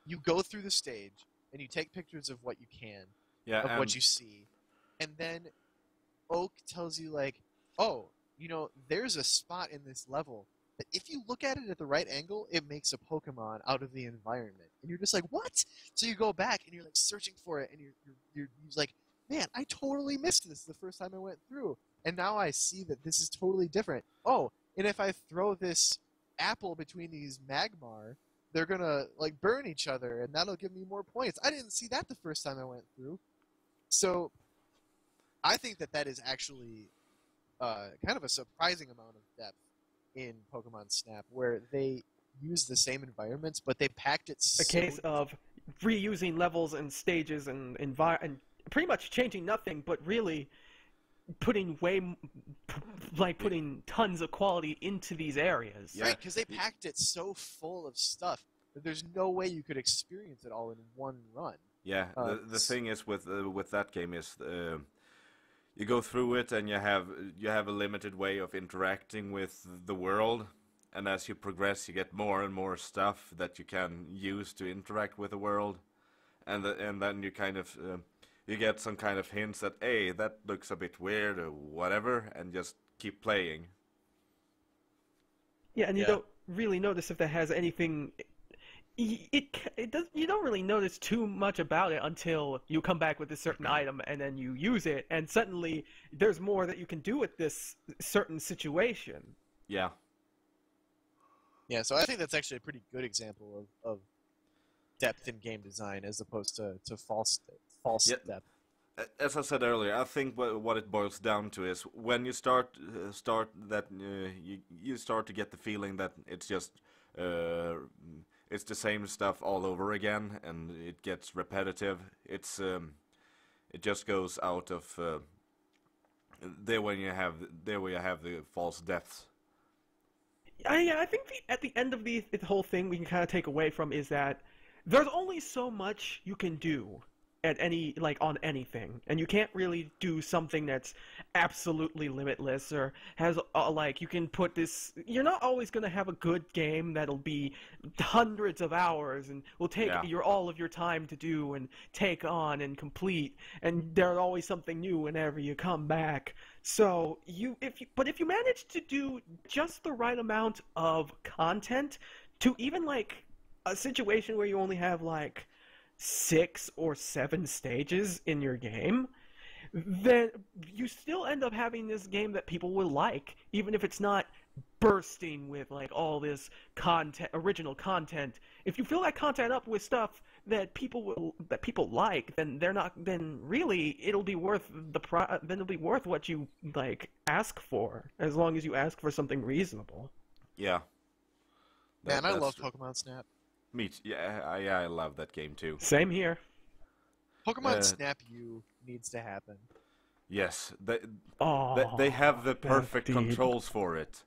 you go through the stage, and you take pictures of what you can, Yeah, of and what you see, and then Oak tells you, like, oh, you know, there's a spot in this level that if you look at it at the right angle, it makes a Pokemon out of the environment. And you're just like, what? So you go back, and you're, like, searching for it, and you're like, man, I totally missed this the first time I went through. And now I see that this is totally different. Oh, and if I throw this apple between these Magmar, they're gonna, like, burn each other, and that'll give me more points. I didn't see that the first time I went through. So I think that is actually kind of a surprising amount of depth in Pokemon Snap, where they use the same environments, but they packed it so... A case of reusing levels and stages and pretty much changing nothing, but really putting putting tons of quality into these areas. Yeah. Right, because they packed it so full of stuff that there's no way you could experience it all in one run. yeah, the thing is with that game is you go through it and you have a limited way of interacting with the world, and as you progress, you get more and more stuff that you can use to interact with the world, and then you kind of you get some kind of hints that, hey, that looks a bit weird or whatever, and just keep playing. Yeah, and you Yeah. don't really notice if that has anything. It does. You don't really notice too much about it until you come back with a certain item and then you use it, and suddenly there's more that you can do with this certain situation. Yeah. Yeah, so I think that's actually a pretty good example of depth in game design as opposed to false Yeah. depth. As I said earlier, I think what it boils down to is when you start that you start to get the feeling that it's just it's the same stuff all over again, and it gets repetitive. It just goes out of there where you have the false depths. I think at the end of the whole thing, we can kind of take away from is that there's only so much you can do at on anything, and you can't really do something that's absolutely limitless or has you can put this. You're not always going to have a good game that'll be hundreds of hours and will take all of your time to do and take on and complete, and there's always something new whenever you come back. So if you manage to do just the right amount of content to even a situation where you only have 6 or 7 stages in your game, then you still end up having this game that people will like, even if it's not bursting with all this content, original content. If you fill that content up with stuff that people like, then then really it'll be worth what you ask for, as long as you ask for something reasonable. Yeah. Man, I That's love true. Pokemon Snap. I love that game too. Same here. Pokemon Snap U needs to happen. Yes, Oh, they have the that's perfect deep. controls for it.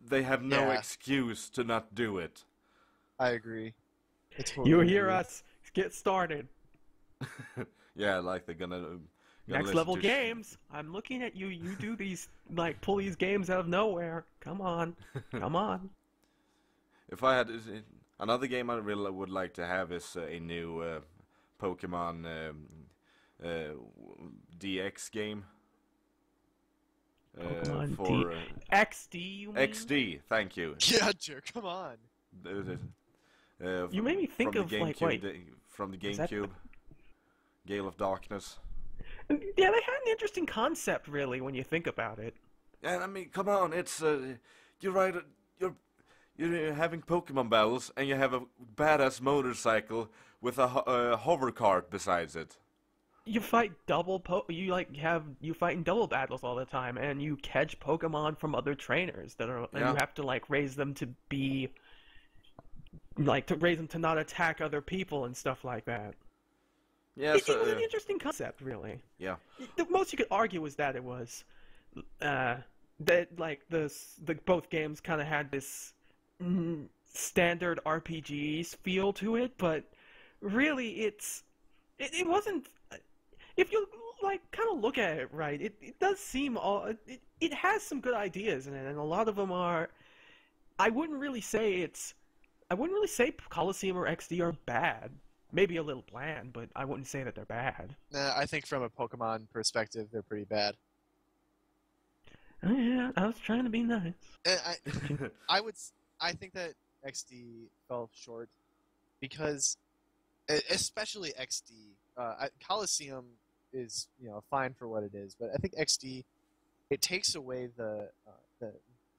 They have no Yeah. excuse to not do it. I agree. I totally You hear agree. us. Get started. Yeah, like they're gonna Next listen level to games. I'm looking at you. You do these pull these games out of nowhere. Come on, come on. If I had another game, I really would like to have is a new Pokemon DX game. Pokemon for XD, you mean? XD. Thank you. Yeah, Jer, come on. You made me think from of the GameCube, wait. from the Is that- GameCube, Gale of Darkness. Yeah, they had an interesting concept, really, when you think about it. And I mean, come on, it's you're right. You're having Pokemon battles, and you have a badass motorcycle with a hover cart besides it. you fight you fight in double battles all the time, and you catch Pokemon from other trainers and you Yeah. have to like raise them to be like to raise them to not attack other people and stuff like that. Yeah. It was So an interesting concept, really. yeah. The most you could argue was that it was uh, that like the both games kind of had this standard RPGs feel to it, but really it wasn't. If you like kind of look at it right, it does seem it has some good ideas in it, and a lot of them are. I wouldn't really say Coliseum or XD are bad. Maybe a little bland, but I wouldn't say that they're bad. Nah, I think from a Pokemon perspective, they're pretty bad. Oh, yeah, I was trying to be nice. And I think that XD fell short because, especially XD, Coliseum is fine for what it is, but I think XD it takes away the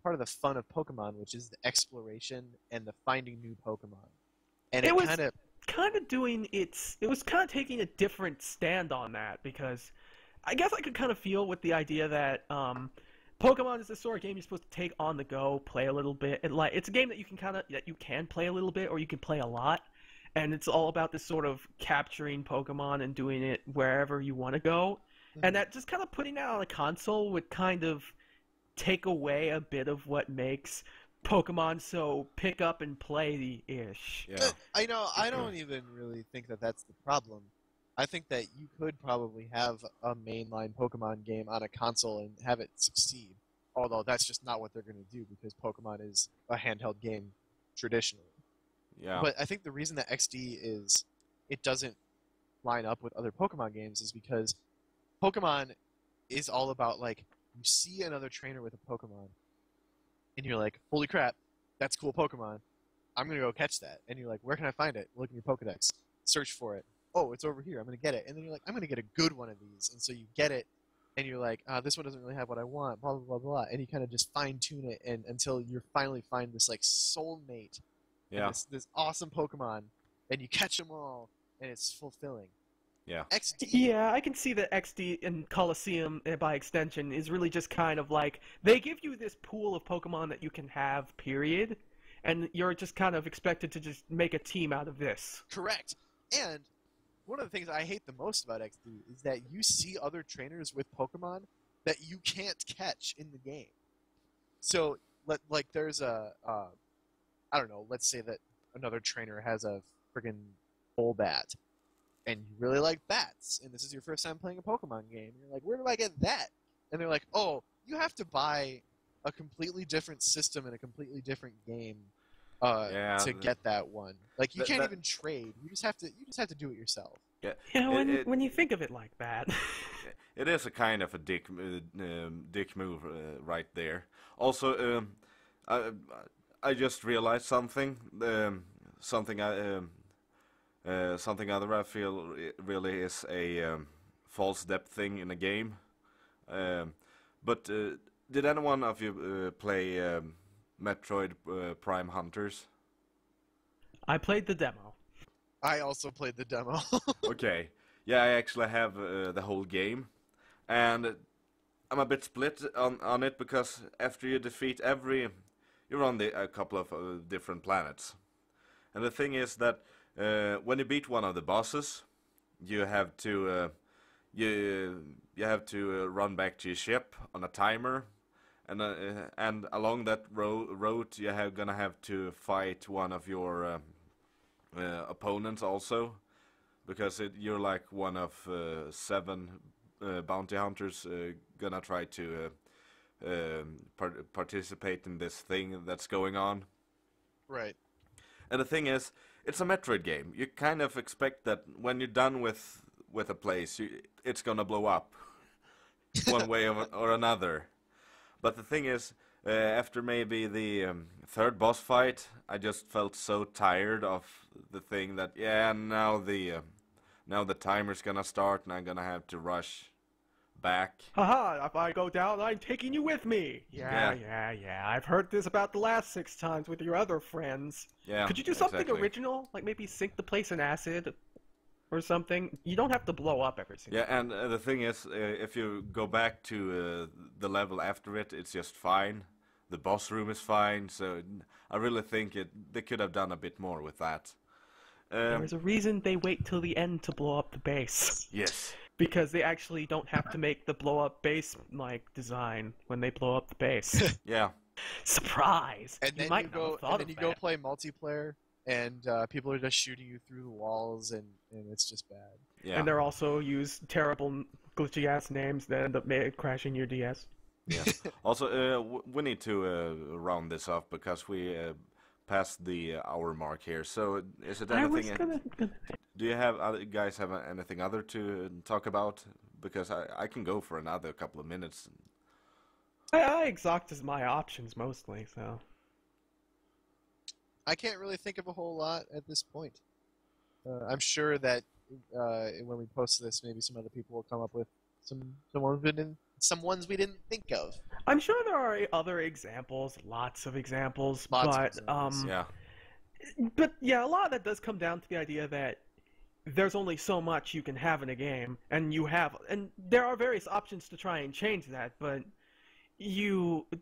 part of the fun of Pokemon, which is the exploration and the finding new Pokemon, and It it was kind of it was kind of taking a different stand on that because I guess I could kind of feel with the idea that Pokemon is the sort of game you're supposed to take on the go, play a little bit, and like it's a game that you can play a little bit or you can play a lot, and it's all about this sort of capturing Pokemon and doing it wherever you want to go, and that just kind of putting that on a console would kind of take away a bit of what makes Pokemon so pick up and play-ish. Yeah. I know. I don't even really think that that's the problem. I think that you could probably have a mainline Pokemon game on a console and have it succeed. Although that's just not what they're going to do because Pokemon is a handheld game traditionally. Yeah. But I think the reason that it doesn't line up with other Pokemon games is because Pokemon is all about like you see another trainer with a Pokemon and you're like, holy crap, that's cool Pokemon. I'm going to go catch that. And you're like, where can I find it? Look in your Pokedex. Search for it. Oh, it's over here. I'm going to get it. And then you're like, I'm going to get a good one of these. And so you get it, and you're like, this one doesn't really have what I want, blah, blah, blah, blah. And you kind of just fine-tune it until you finally find this, like, soulmate. Yeah. This awesome Pokemon, and you catch them all, and it's fulfilling. Yeah. XD. Yeah, I can see that XD and Coliseum, by extension, is really just kind of like they give you this pool of Pokemon that you can have, period, and you're just kind of expected to just make a team out of this. Correct. And one of the things I hate the most about XD is that you see other trainers with Pokemon that you can't catch in the game. So, there's I don't know, let's say that another trainer has a friggin' Golbat, and you really like bats, and this is your first time playing a Pokemon game, and you're like, where do I get that? And they're like, oh, you have to buy a completely different system and a completely different game to get that one. Like you can't even trade. You just have to do it yourself. Yeah. Yeah, when you think of it like that. It is a kind of a dick move right there. Also, I just realized something. Something other I feel really is a false depth thing in a game. But did anyone of you play Metroid Prime Hunters? I played the demo. I also played the demo. Okay. Yeah, I actually have the whole game. And I'm a bit split on it because after you defeat you're on a couple of different planets. And the thing is that when you beat one of the bosses, you have to run back to your ship on a timer, and along that road you're gonna have to fight one of your opponents also, because you're like one of 7 bounty hunters gonna try to participate in this thing that's going on. Right. And the thing is, it's a Metroid game. You kind of expect that when you're done with a place, it's gonna blow up one way or another. But the thing is, after maybe the third boss fight, I just felt so tired of the thing that now the timer's gonna start and I'm gonna have to rush back. Haha, if I go down, I'm taking you with me. Yeah. I've heard this about the last 6 times with your other friends. Yeah. Could you do something exactly. original? Like maybe sink the place in acid? or something. You don't have to blow up every single. Yeah, and the thing is, if you go back to the level after it, it's just fine. The boss room is fine, so I really think they could have done a bit more with that. There's a reason they wait till the end to blow up the base. Yes. Because they actually don't have to make the blow up base like design when they blow up the base. Yeah. Surprise! And then you might you go, not have thought of go that. play multiplayer, and people are just shooting you through the walls, and it's just bad. Yeah. And they're also use terrible glitchy ass names that end up crashing your DS. Yeah. Also, we need to round this off because we passed the hour mark here. So, is it anything? Do you guys have anything other to talk about? Because I can go for another couple of minutes. I exhausted my options mostly, so. I can't really think of a whole lot at this point. I'm sure that when we post this, maybe some other people will come up with some ones we didn't think of. I'm sure there are other examples, lots of examples, Yeah. But yeah, a lot of that does come down to the idea that there's only so much you can have in a game, and there are various options to try and change that, but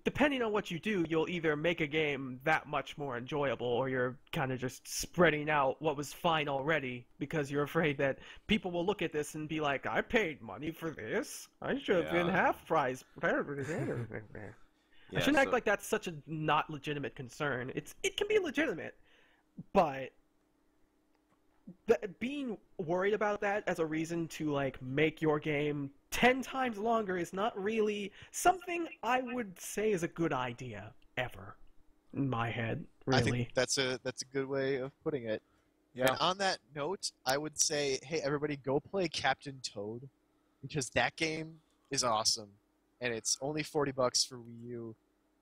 depending on what you do, you'll either make a game that much more enjoyable, or you're kind of just spreading out what was fine already because you're afraid that people will look at this and be like, I paid money for this. I should have been half price. I shouldn't act like that's such a not legitimate concern. It can be legitimate, but being worried about that as a reason to like make your game 10 times longer is not really something I would say is a good idea ever in my head. Really, I think that's a good way of putting it. Yeah. And on that note, I would say, hey everybody, go play Captain Toad, because that game is awesome, and it's only $40 for Wii U,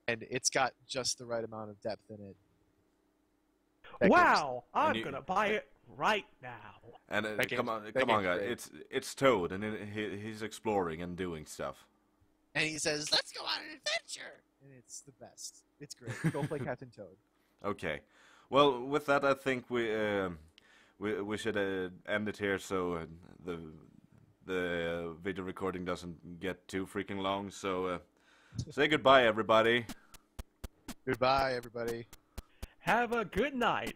and it's got just the right amount of depth in it. Wow! I'm gonna buy it right now. And come on, guys! It's Toad, and he's exploring and doing stuff. And he says, "Let's go on an adventure," and it's the best. It's great. Go play Captain Toad. Okay, well, with that, I think we should end it here, so the video recording doesn't get too freaking long. So say goodbye, everybody. Goodbye, everybody. Have a good night.